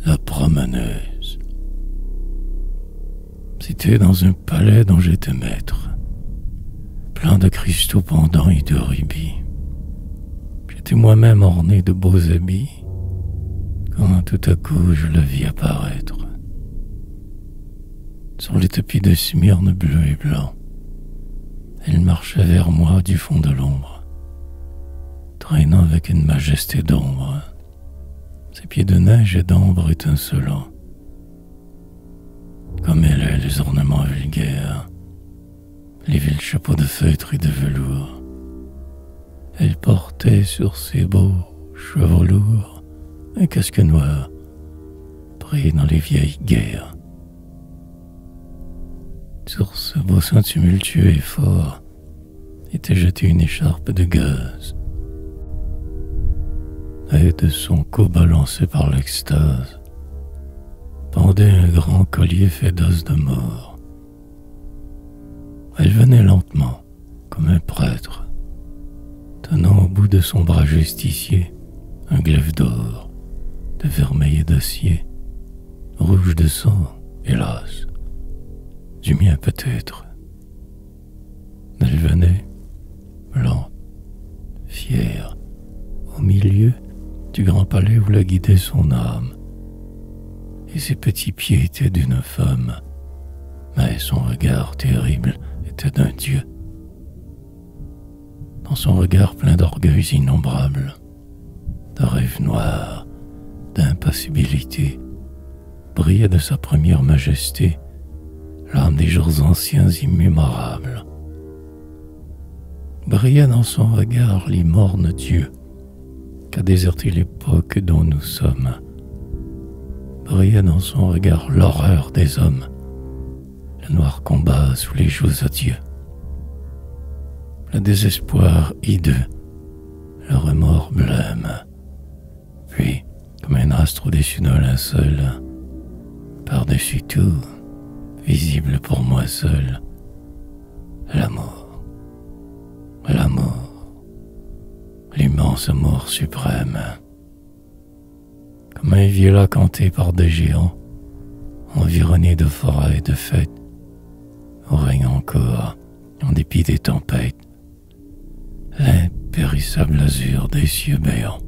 la promeneuse. C'était dans un palais dont j'étais maître, plein de cristaux pendants et de rubis. J'étais moi-même orné de beaux habits, quand tout à coup je la vis apparaître. Sur les tapis de Smyrne bleu et blanc, elle marchait vers moi du fond de l'ombre, traînant avec une majesté d'ombre, ses pieds de neige et d'ambre étincelants. Comme elle est les ornements vulgaires, les vils chapeaux de feutre et de velours. Elle portait sur ses beaux cheveux lourds un casque noir, pris dans les vieilles guerres. Sur ce beau sein tumultueux et fort était jetée une écharpe de gaze, et de son cou balancé par l'extase pendait un grand collier fait d'os de mort. Elle venait lentement, comme un prêtre, tenant au bout de son bras justicier un glaive d'or, de vermeil et d'acier, rouge de sang, hélas, du mien peut-être. Elle venait, lente, fière, au milieu du grand palais où la guidait son âme, et ses petits pieds étaient d'une femme, mais son regard terrible était d'un dieu. Dans son regard plein d'orgueils innombrables, de rêves noirs, d'impassibilité, brillait de sa première majesté l'âme des jours anciens immémorables. Brillait dans son regard l'immorne Dieu qu'a déserté l'époque dont nous sommes. Brillait dans son regard l'horreur des hommes, le noir combat sous les joues à Dieu, le désespoir hideux, le remords blême, puis, comme un astre au-dessus d'un linceul, par-dessus tout, visible pour moi seul, l'amour, l'amour, l'immense amour suprême. Comme un vieux lac hanté par des géants, environné de forêts et de fêtes, où règne encore, en dépit des tempêtes, l'impérissable azur des cieux béants.